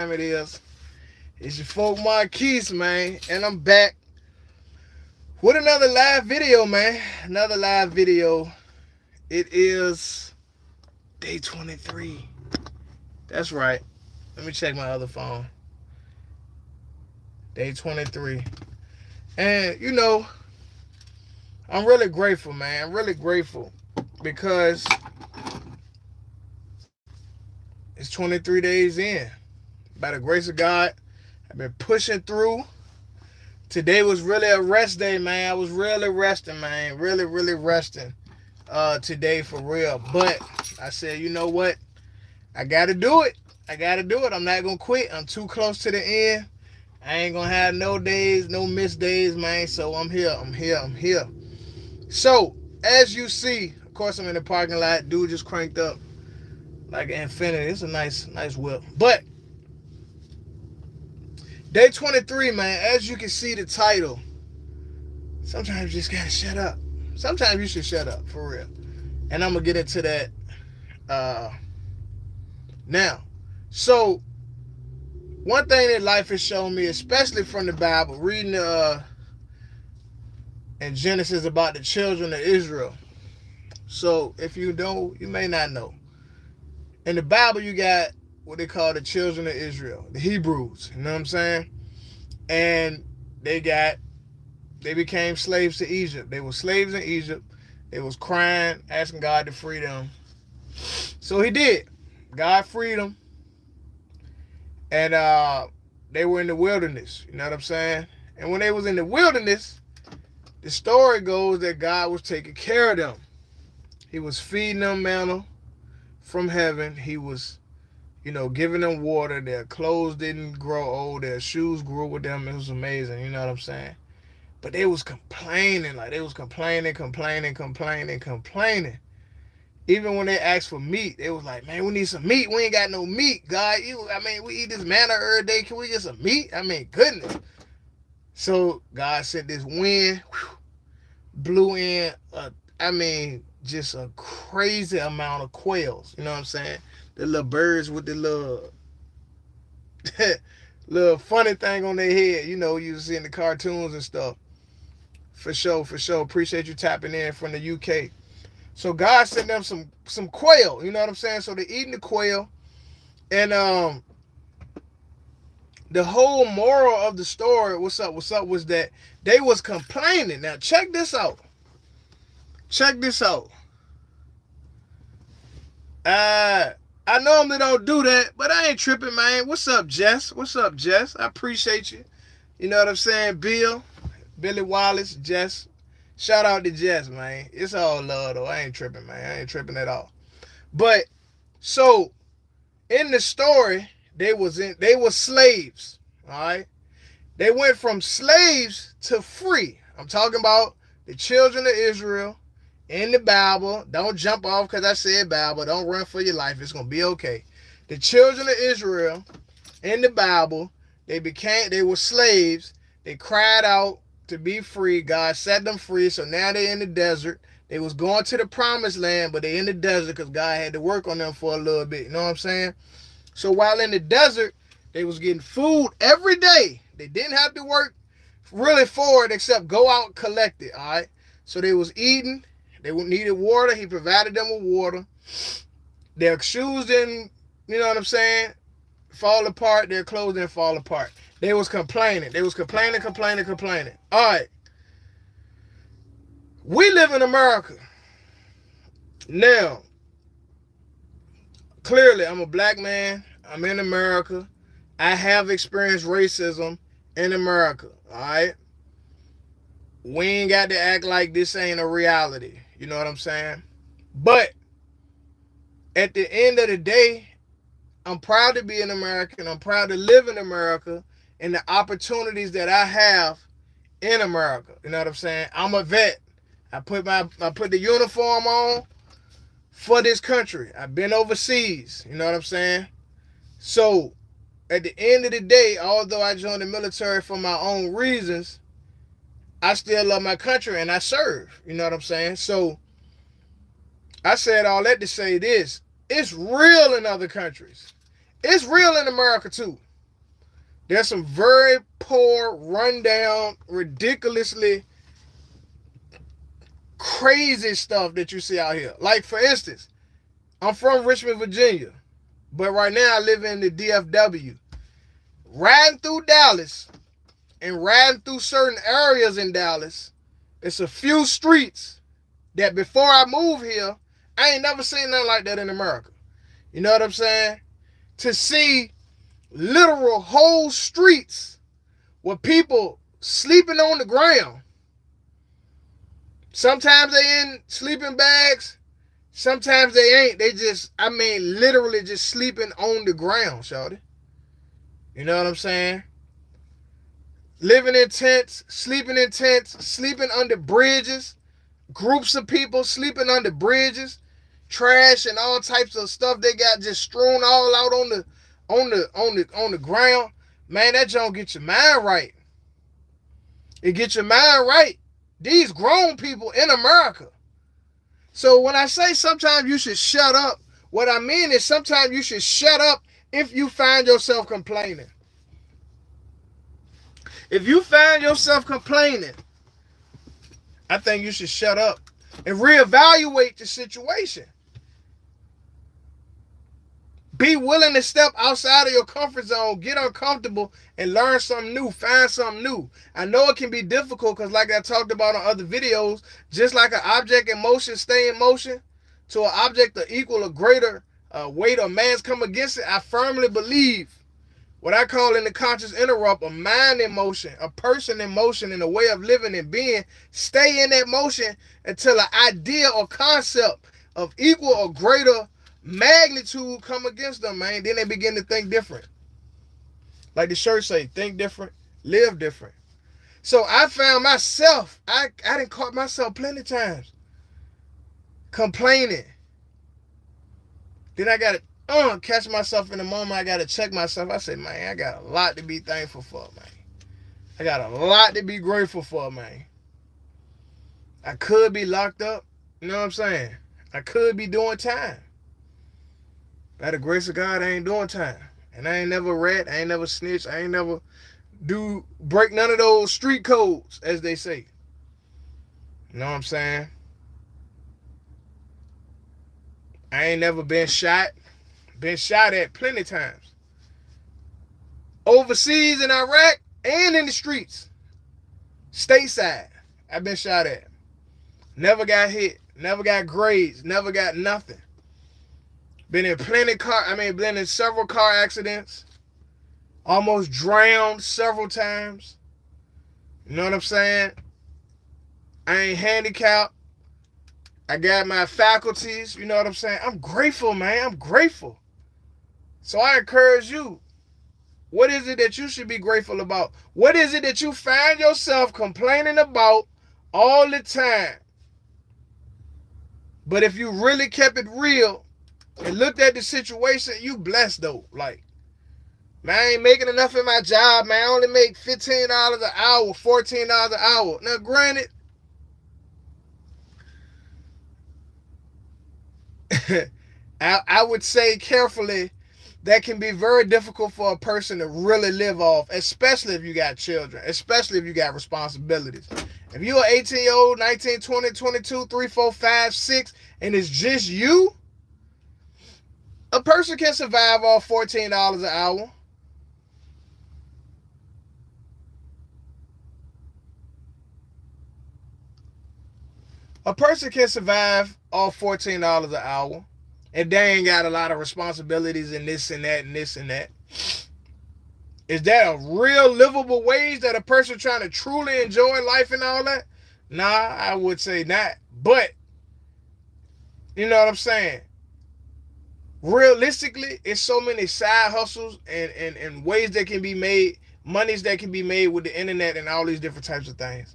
it is. It's your folk Marquise, man, and I'm back with another live video, man. Another live video. It is day 23. That's right. Let me check my other phone. Day 23. And, I'm really grateful, man. I'm really grateful because it's 23 days in. By the grace of God, I've been pushing through. Today was really a rest day, man. I was really resting, man. Really, really resting today for real. But I said, you know what? I got to do it. I got to do it. I'm not going to quit. I'm too close to the end. I ain't going to have no days, no missed days, man. So I'm here. I'm here. I'm here. So, as you see, of course, I'm in the parking lot. Dude just cranked up like an Infinity. It's a nice whip. But day 23, man, as you can see the title, sometimes you just gotta shut up. Sometimes you should shut up, for real. And I'm gonna get into that now. So, one thing that life has shown me, especially from the Bible, reading in Genesis about the children of Israel. So, if you don't, you may not know. In the Bible, you got what they call the children of Israel, the Hebrews. You know what I'm saying? And they became slaves to Egypt. They were slaves in Egypt. They was crying, asking God to free them. So he did. God freed them. And they were in the wilderness. You know what I'm saying? And when they was in the wilderness, the story goes that God was taking care of them. He was feeding them manna from heaven. He was, giving them water. Their clothes didn't grow old. Their shoes grew with them. It was amazing. You know what I'm saying? But they was complaining. Like, they was complaining. Even when they asked for meat, they was like, man, we need some meat. We ain't got no meat, God. We eat this manna every day. Can we get some meat? Goodness. So God sent this wind, blew in, just a crazy amount of quails. You know what I'm saying? The little birds with the little little funny thing on their head. You see in the cartoons and stuff. For sure. Appreciate you tapping in from the UK. So God sent them some quail. You know what I'm saying? So they're eating the quail. And the whole moral of the story, what's up, was that they was complaining. Now, check this out. I normally don't do that, but I ain't tripping, man. What's up, Jess? I appreciate you. You know what I'm saying? Billy Wallace, Jess. Shout out to Jess, man. It's all love, though. I ain't tripping, man. I ain't tripping at all. But, so, in the story, they were slaves, all right? They went from slaves to free. I'm talking about the children of Israel in the Bible. Don't jump off because I said Bible. Don't run for your life. It's going to be okay. The children of Israel in the Bible, they were slaves. They cried out to be free. God set them free. So now they're in the desert. They was going to the promised land, but they're in the desert because God had to work on them for a little bit. You know what I'm saying? So while in the desert, they was getting food every day. They didn't have to work really for it except go out and collect it, all right? So they was eating. They needed water. He provided them with water. Their shoes didn't, you know what I'm saying, fall apart. Their clothes didn't fall apart. They was complaining. All right. We live in America. Now, clearly, I'm a black man. I'm in America. I have experienced racism in America. All right. We ain't got to act like this ain't a reality. You know what I'm saying? But at the end of the day, I'm proud to be an American. I'm proud to live in America and the opportunities that I have in America. You know what I'm saying? I'm a vet. I put the uniform on for this country. I've been overseas. You know what I'm saying? So at the end of the day, although I joined the military for my own reasons, I still love my country and I serve. You know what I'm saying? So I said all that to say this. It's real in other countries. It's real in America too. There's some very poor, rundown, ridiculously crazy stuff that you see out here. Like, for instance, I'm from Richmond, Virginia, but right now I live in the DFW. Riding through Dallas and riding through certain areas in Dallas, it's a few streets that before I moved here, I ain't never seen nothing like that in America. You know what I'm saying? To see literal whole streets with people sleeping on the ground. Sometimes they in sleeping bags. Sometimes they ain't. They just, literally just sleeping on the ground, shawty. You know what I'm saying? Living in tents, sleeping under bridges. Groups of people sleeping under bridges. Trash and all types of stuff they got just strewn all out on the ground. Man, that don't get your mind right. It gets your mind right. These grown people in America. So when I say sometimes you should shut up, what I mean is sometimes you should shut up if you find yourself complaining. If you find yourself complaining, I think you should shut up and reevaluate the situation. Be willing to step outside of your comfort zone, get uncomfortable, and learn something new, find something new. I know it can be difficult because like I talked about on other videos, just like an object in motion stay in motion, to an object of equal or greater weight or mass come against it, I firmly believe what I call in the conscious interrupt, a mind in motion, a person in motion, and a way of living and being, stay in that motion until an idea or concept of equal or greater magnitude come against them, man. Then they begin to think different. Like the church say, think different, live different. So I found myself, I done caught myself plenty of times complaining. Then I got to catch myself in the moment. I got to check myself. I say, man, I got a lot to be thankful for, man. I got a lot to be grateful for, man. I could be locked up. You know what I'm saying? I could be doing time. By the grace of God, I ain't doing time. And I ain't never rat. I ain't never snitch. I ain't never break none of those street codes, as they say. You know what I'm saying? I ain't never been shot. Been shot at plenty times. Overseas in Iraq and in the streets. Stateside, I've been shot at. Never got hit. Never got grazed. Never got nothing. Been in been in several car accidents. Almost drowned several times. You know what I'm saying? I ain't handicapped. I got my faculties. You know what I'm saying? I'm grateful, man. I'm grateful. So I encourage you. What is it that you should be grateful about? What is it that you find yourself complaining about all the time? But if you really kept it real and looked at the situation, you blessed though. Like, man, I ain't making enough in my job, man. I only make $15 an hour, $14 an hour. Now, granted, I would say carefully, that can be very difficult for a person to really live off, especially if you got children, especially if you got responsibilities. If you're an 18-year-old, 19, 20, 22, 3, 4, 5, 6, and it's just you, a person can survive off $14 an hour. A person can survive off $14 an hour if they ain't got a lot of responsibilities and this and that and this and that. Is that a real livable wage that a person trying to truly enjoy life and all that? Nah, I would say not. But, you know what I'm saying? Realistically, it's so many side hustles and ways that can be made, monies that can be made with the internet and all these different types of things.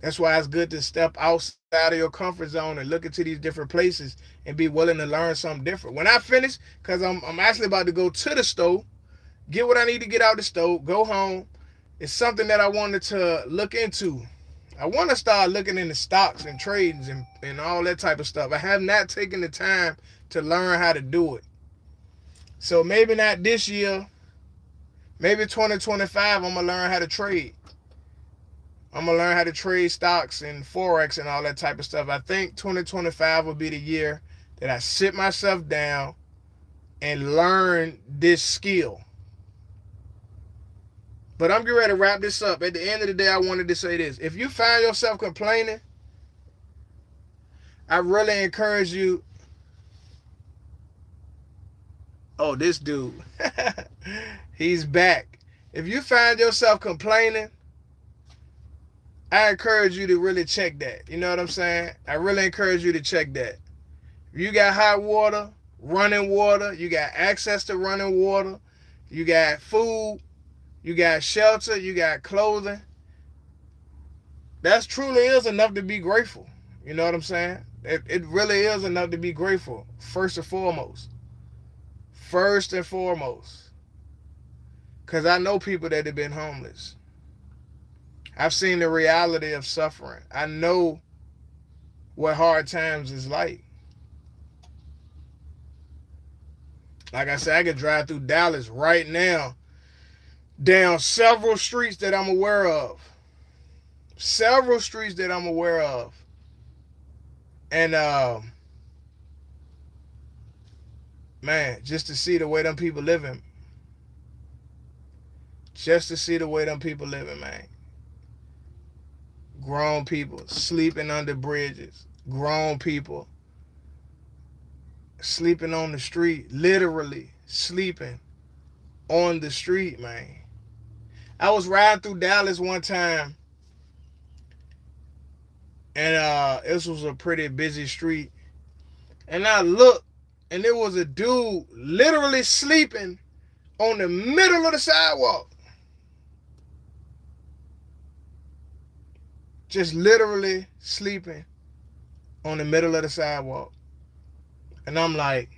That's why it's good to step outside of your comfort zone and look into these different places and be willing to learn something different. When I finish, because I'm actually about to go to the store, get what I need to get out the store, go home. It's something that I wanted to look into. I want to start looking into stocks and trades and all that type of stuff. I have not taken the time to learn how to do it. So maybe not this year, Maybe 2025, I'm going to learn how to trade. I'm going to learn how to trade stocks and Forex and all that type of stuff. I think 2025 will be the year that I sit myself down and learn this skill. But I'm getting ready to wrap this up. At the end of the day, I wanted to say this. If you find yourself complaining, I really encourage you. Oh, this dude. He's back. If you find yourself complaining, I encourage you to really check that. You know what I'm saying? I really encourage you to check that. If you got hot water, running water, you got access to running water, you got food, you got shelter, you got clothing, that truly is enough to be grateful. You know what I'm saying? It really is enough to be grateful, first and foremost. First and foremost. Because I know people that have been homeless. I've seen the reality of suffering. I know what hard times is like. Like I said, I could drive through Dallas right now down several streets that I'm aware of. Several streets that I'm aware of. And, man, just to see the way them people living. Just to see the way them people living, man. Grown people sleeping under bridges. Grown people sleeping on the street. Literally sleeping on the street, man. I was riding through Dallas one time. And this was a pretty busy street. And I looked, and there was a dude literally sleeping on the middle of the sidewalk. Just literally sleeping on the middle of the sidewalk. And I'm like,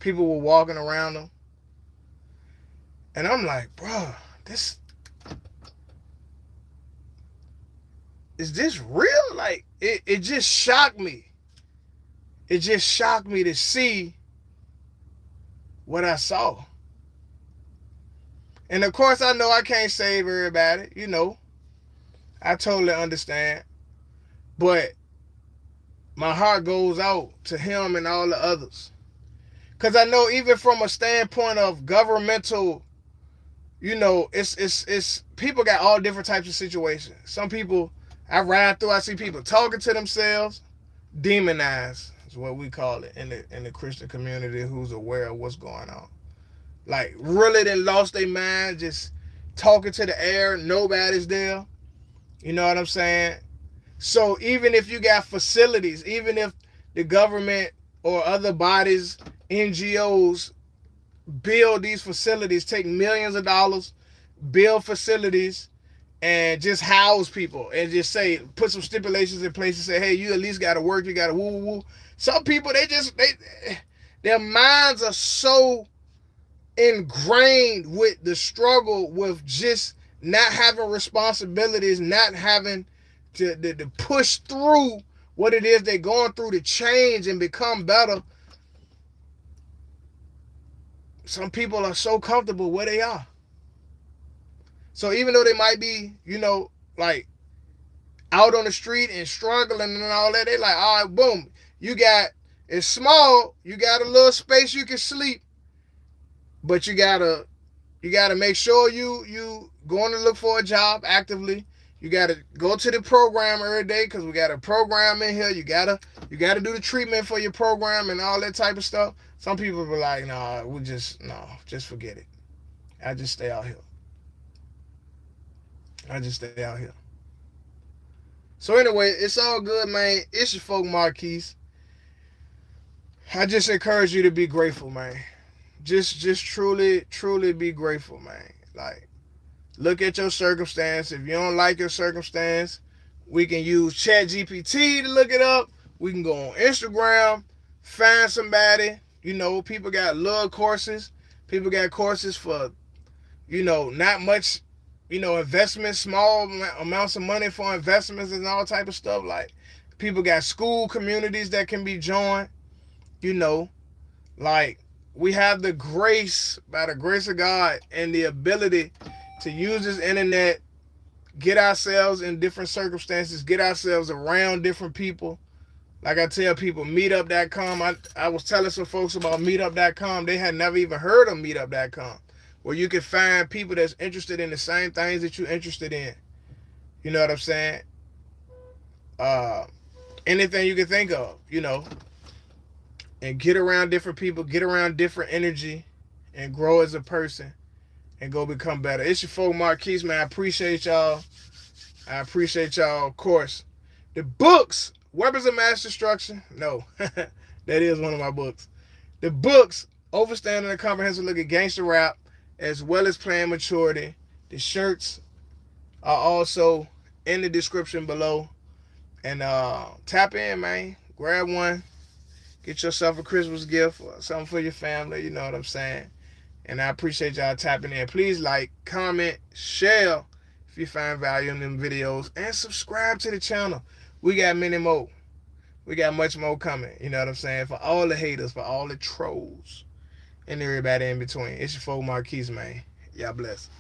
people were walking around him. And I'm like, bro, is this real? Like, it just shocked me. It just shocked me to see what I saw. And of course, I know I can't save everybody, you know. I totally understand. But my heart goes out to him and all the others. Because I know even from a standpoint of governmental, you know, it's people got all different types of situations. Some people, I ride through, I see people talking to themselves, demonized is what we call it in the Christian community, who's aware of what's going on. Like, really they lost their mind, just talking to the air, nobody's there. You know what I'm saying? So even if you got facilities, even if the government or other bodies, NGOs, build these facilities, take millions of dollars, build facilities, and just house people, and just say, put some stipulations in place and say, hey, you at least got to work, you got to woo. Some people, their minds are so ingrained with the struggle with just not having responsibilities, not having to push through what it is they're going through to change and become better. Some people are so comfortable where they are. So even though they might be, you know, like out on the street and struggling and all that, they like, all right, boom, you got, it's small, you got a little space you can sleep, but you gotta make sure you going to look for a job actively. You gotta go to the program every day, because we got a program in here. You gotta do the treatment for your program and all that type of stuff. Some people be like, nah, just forget it. I just stay out here. So anyway, it's all good, man. It's your folk Marquise. I just encourage you to be grateful, man. Just truly be grateful, man. Like, look at your circumstance. If you don't like your circumstance, we can use ChatGPT to look it up. We can go on Instagram, find somebody. You know, people got little courses. People got courses for, you know, not much, you know, investments, small amounts of money for investments and all type of stuff. Like, people got school communities that can be joined, you know, like we have the grace, by the grace of God, and the ability to use this internet, get ourselves in different circumstances, get ourselves around different people. Like I tell people, meetup.com. I was telling some folks about meetup.com. They had never even heard of meetup.com, where you can find people that's interested in the same things that you're interested in. You know what I'm saying? Anything you can think of, and get around different people, get around different energy, and grow as a person and go become better. It's your folk Marquise, man. I appreciate y'all. Of course. The books, Weapons of Mass Destruction. No, that is one of my books. The books, Overstanding a Comprehensive Look at Gangster Rap, as well as Plan Maturity. The shirts are also in the description below. And tap in, man. Grab one. Get yourself a Christmas gift or something for your family. You know what I'm saying? And I appreciate y'all tapping in. Please like, comment, share if you find value in them videos. And subscribe to the channel. We got many more. We got much more coming. You know what I'm saying? For all the haters, for all the trolls, and everybody in between. It's your folk Marquise, man. Y'all bless.